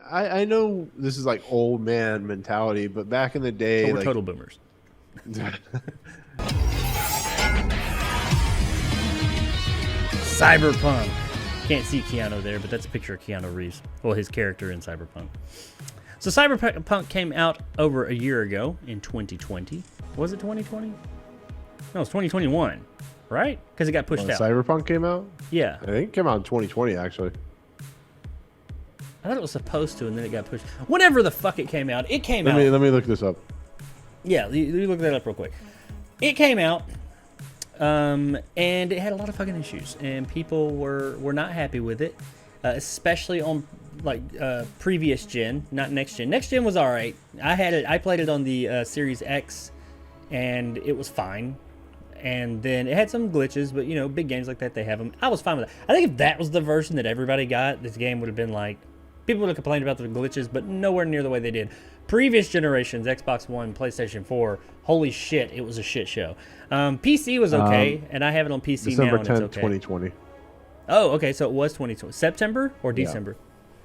I know this is like old man mentality, but back in the day, So we're like total boomers. Cyberpunk. Can't see Keanu there, but that's a picture of Keanu Reeves. Well, his character in Cyberpunk. So Cyberpunk came out over a year ago in 2020. Was it 2020? No, it's 2021, right? Because it got pushed out. Cyberpunk came out? Yeah. I think it came out in 2020, actually. I thought it was supposed to, and then it got pushed. Whenever the fuck it came out, it came out. Let me look this up. Yeah, you look that up real quick. It came out, and it had a lot of fucking issues, and people were not happy with it, especially on like previous gen, not next gen. Next gen was all right. I played it on the Series X, and it was fine. And then it had some glitches, but you know, big games like that, they have them. I was fine with that. I think if that was the version that everybody got, this game would have been like, people would have complained about the glitches, but nowhere near the way they did. Previous generations, Xbox One, PlayStation 4, holy shit, it was a shit show. PC was okay, and I have it on PC December now, and 10th, it's okay. 2020. Oh, okay, so it was 2020. September or December?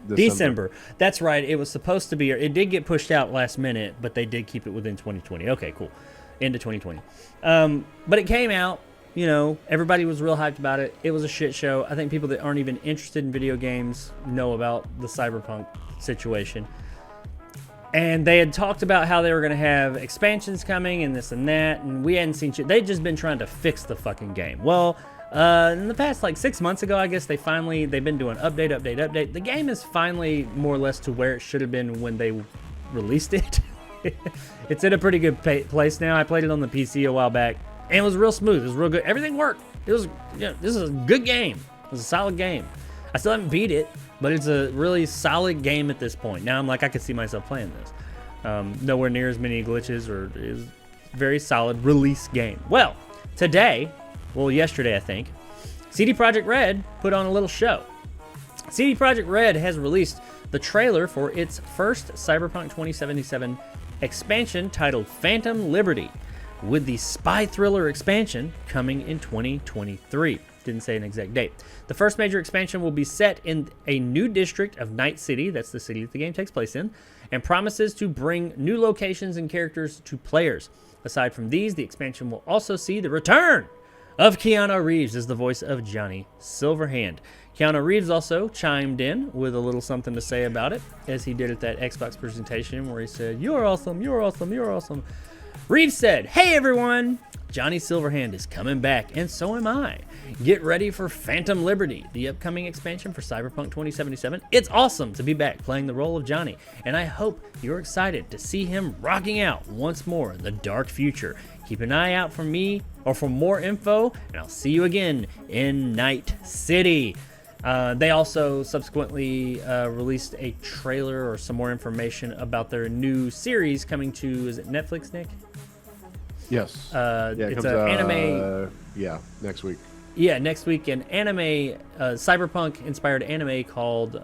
Yeah. December. That's right. It was supposed to be, it did get pushed out last minute, but they did keep it within 2020. Okay, cool. Into 2020. But it came out, you know, everybody was real hyped about it. It was a shit show. I think people that aren't even interested in video games know about the Cyberpunk situation. And they had talked about how they were going to have expansions coming and this and that, and we hadn't seen shit. They'd just been trying to fix the fucking game. Well, in the past, like 6 months ago, I guess they've been doing update. The game is finally more or less to where it should have been when they released it. It's in a pretty good place now. I played it on the PC a while back, and it was real smooth. It was real good. Everything worked. It was, this is a good game. It was a solid game. I still haven't beat it, but it's a really solid game at this point. Now I'm like, I could see myself playing this. Nowhere near as many glitches, or is very solid release game. Well, yesterday I think, CD Projekt Red put on a little show. CD Projekt Red has released the trailer for its first Cyberpunk 2077 expansion titled Phantom Liberty, with the spy thriller expansion coming in 2023. Didn't say an exact date. The first major expansion will be set in a new district of Night City, that's the city that the game takes place in, and promises to bring new locations and characters to players. Aside from these, the expansion will also see the return of Keanu Reeves as the voice of Johnny Silverhand. Keanu Reeves also chimed in with a little something to say about it, as he did at that Xbox presentation where he said, "You're awesome, you're awesome, you're awesome." Reeves said, "Hey everyone, Johnny Silverhand is coming back, and so am I. Get ready for Phantom Liberty, the upcoming expansion for Cyberpunk 2077. It's awesome to be back playing the role of Johnny, and I hope you're excited to see him rocking out once more in the dark future. Keep an eye out for me or for more info, and I'll see you again in Night City." They also subsequently released a trailer or some more information about their new series coming to, is it Netflix, Nick? Yes. It's an anime. Next week. Yeah, next week, an anime, cyberpunk-inspired anime called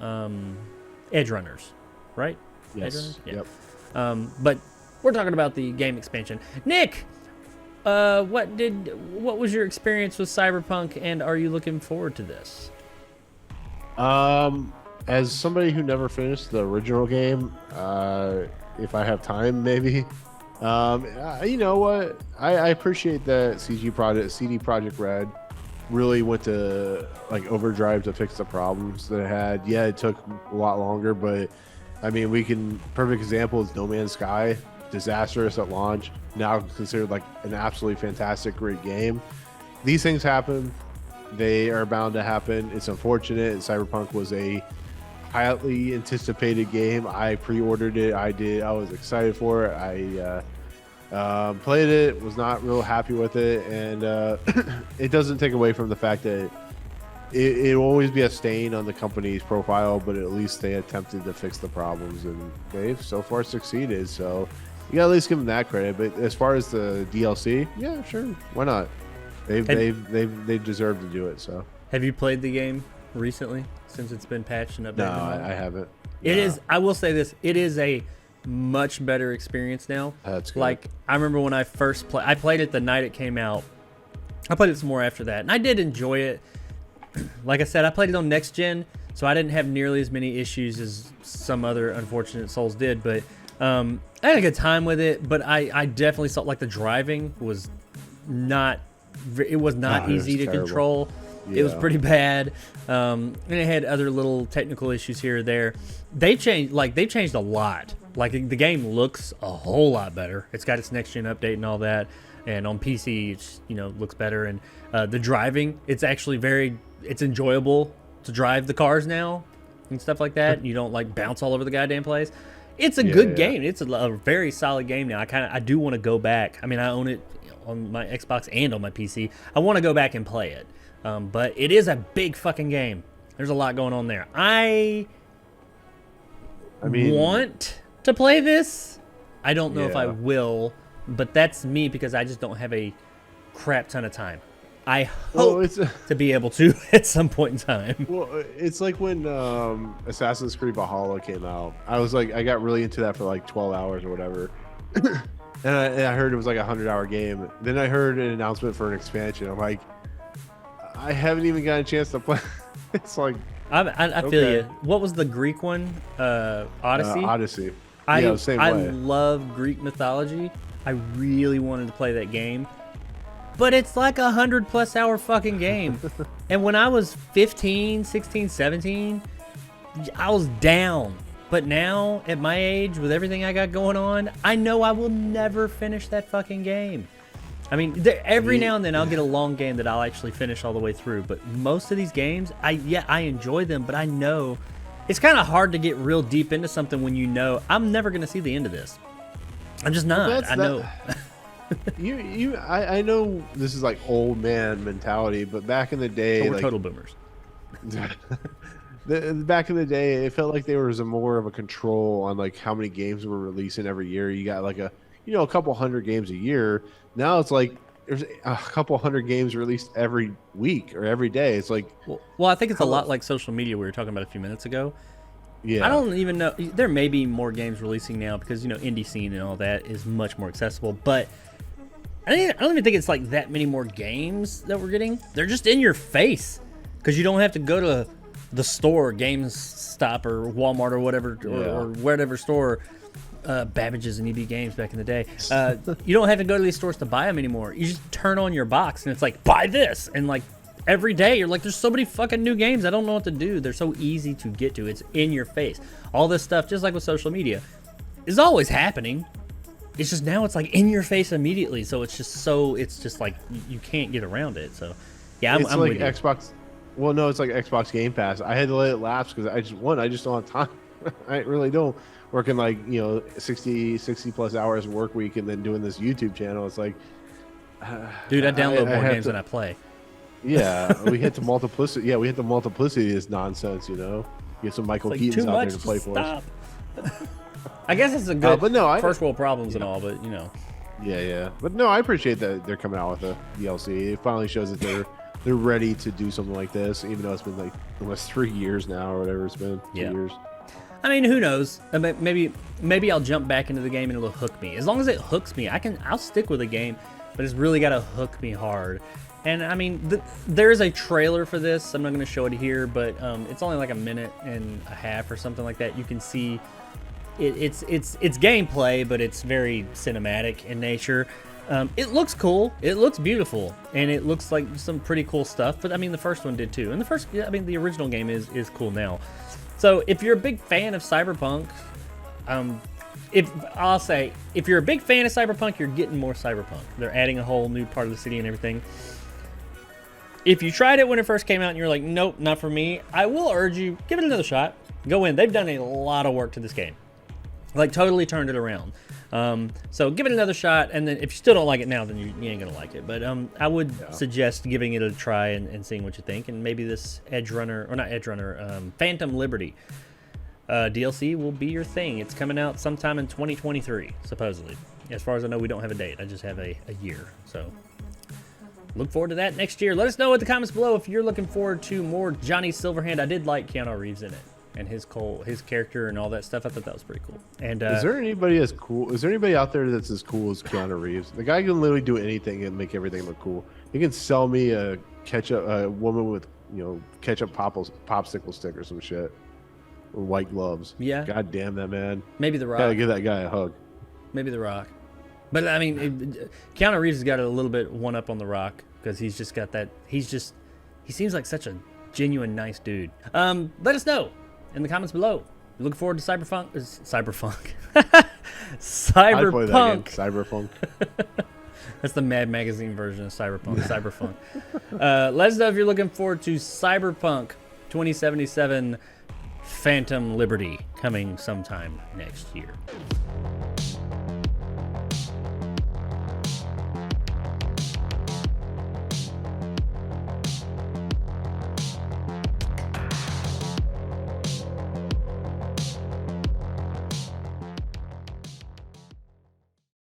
Edge Runners, right? Yes. Edge Runners? Yeah. Yep. But we're talking about the game expansion. Nick, what was your experience with Cyberpunk, and are you looking forward to this? As somebody who never finished the original game, if I have time, maybe. You know what? I appreciate that CD Projekt Red really went to like overdrive to fix the problems that it had. Yeah, it took a lot longer, but I mean, perfect example is No Man's Sky, disastrous at launch, now considered like an absolutely fantastic, great game. These things happen. They are bound to happen. It's unfortunate. Cyberpunk was a highly anticipated game. I pre-ordered it. I was excited for it. I played it, was not real happy with it, and it doesn't take away from the fact that it will always be a stain on the company's profile, but at least they attempted to fix the problems, and they've so far succeeded. So you gotta at least give them that credit. But as far as the DLC, yeah, sure, why not? They deserve to do it. So have you played the game recently since it's been patched and updated? No, I haven't. It is. I will say this. It is a much better experience now. That's good. Like, I remember when I first played. I played it the night it came out. I played it some more after that, and I did enjoy it. Like I said, I played it on next gen, so I didn't have nearly as many issues as some other unfortunate souls did. But I had a good time with it. But I definitely saw like the driving was not. It was not easy to control. Yeah. It was pretty bad, and it had other little technical issues here or there. They've changed a lot. Like the game looks a whole lot better. It's got its next gen update and all that, and on PC, it's, looks better. And the driving, it's actually it's enjoyable to drive the cars now and stuff like that. You don't like bounce all over the goddamn place. It's a good game. It's a very solid game now. I do want to go back. I mean, I own it on my Xbox and on my PC. I want to go back and play it. But it is a big fucking game. There's a lot going on there. I want to play this. I don't know if I will, but that's me because I just don't have a crap ton of time. I hope to be able to at some point in time. Well, it's like when Assassin's Creed Valhalla came out. I got really into that for like 12 hours or whatever. And I heard it was like a 100-hour game. Then I heard an announcement for an expansion. I'm like, I haven't even got a chance to play. It's like I feel you. What was the Greek one? Odyssey. Odyssey. Same way. I love Greek mythology. I really wanted to play that game, but it's like 100+ hour fucking game. And when I was 15, 16, 17, I was down. But now, at my age, with everything I got going on, I know I will never finish that fucking game. I mean, every now and then I'll get a long game that I'll actually finish all the way through. But most of these games, I enjoy them, but I know it's kind of hard to get real deep into something when you know I'm never going to see the end of this. I'm just not. I know. I know this is like old man mentality, but back in the day, we're total boomers. Back in the day, it felt like there was more of a control on like how many games were releasing every year. You got like a couple hundred games a year. Now it's like there's a couple hundred games released every week or every day. It's like, well, I think it's a lot like social media we were talking about a few minutes ago. Yeah, I don't even know. There may be more games releasing now because indie scene and all that is much more accessible. But I don't even think it's like that many more games that we're getting. They're just in your face because you don't have to go to the store, GameStop or Walmart or whatever, or whatever store, Babbage's and EB Games back in the day. You don't have to go to these stores to buy them anymore. You just turn on your box and it's like, buy this. And like every day you're like, there's so many fucking new games. I don't know what to do. They're so easy to get to. It's in your face. All this stuff, just like with social media, is always happening. It's just now it's like in your face immediately. So it's just like you can't get around it. So yeah, I'm like with you. Xbox. Well, no, it's like Xbox Game Pass. I had to let it lapse because I just don't have time. I really don't. Working like 60 plus hours work week and then doing this YouTube channel. It's like, dude, I download more games than I play. Yeah, we hit the multiplicity. Yeah, we hit the multiplicity of this nonsense. Get some Michael Keatons out there to play for us. I guess it's a good first world problems and all, but Yeah. But no, I appreciate that they're coming out with a DLC. It finally shows that they're ready to do something like this, even though it's been like almost 3 years now or whatever it's been. 2 years. I mean, who knows? Maybe I'll jump back into the game and it'll hook me. As long as it hooks me, I'll stick with the game, but it's really got to hook me hard. And I mean, there is a trailer for this. I'm not going to show it here, but it's only like a minute and a half or something like that. You can see it's gameplay, but it's very cinematic in nature. It looks cool. It looks beautiful, and it looks like some pretty cool stuff. But I mean, the first one did too. And the original game is cool now. So if you're a big fan of Cyberpunk, if you're a big fan of Cyberpunk, you're getting more Cyberpunk. They're adding a whole new part of the city and everything. If you tried it when it first came out and you're like, nope, not for me, I will urge you, give it another shot. Go in. They've done a lot of work to this game. Like, totally turned it around. So give it another shot, and then if you still don't like it now, then you ain't gonna like it. But I would suggest giving it a try and seeing what you think, and maybe this Phantom Liberty DLC will be your thing. It's coming out sometime in 2023, supposedly. As far as I know, we don't have a date. I just have a year. So look forward to that next year. Let us know in the comments below if you're looking forward to more Johnny Silverhand. I did like Keanu Reeves in it. And his character and all that stuff. I thought that was pretty cool. And is there anybody as cool? Is there anybody out there that's as cool as Keanu Reeves? The guy can literally do anything and make everything look cool. He can sell me a woman with ketchup popsicle stick or some shit, or white gloves. Yeah. God damn that man. Maybe The Rock. Gotta give that guy a hug. Maybe The Rock. But I mean, Keanu Reeves has got a little bit one up on The Rock because he's just got that. He seems like such a genuine nice dude. Let us know in the comments below. Looking forward to Cyberpunk. Cyberpunk. Cyberpunk. That's the Mad Magazine version of Cyberpunk. Let us know if you're looking forward to Cyberpunk 2077 Phantom Liberty coming sometime next year.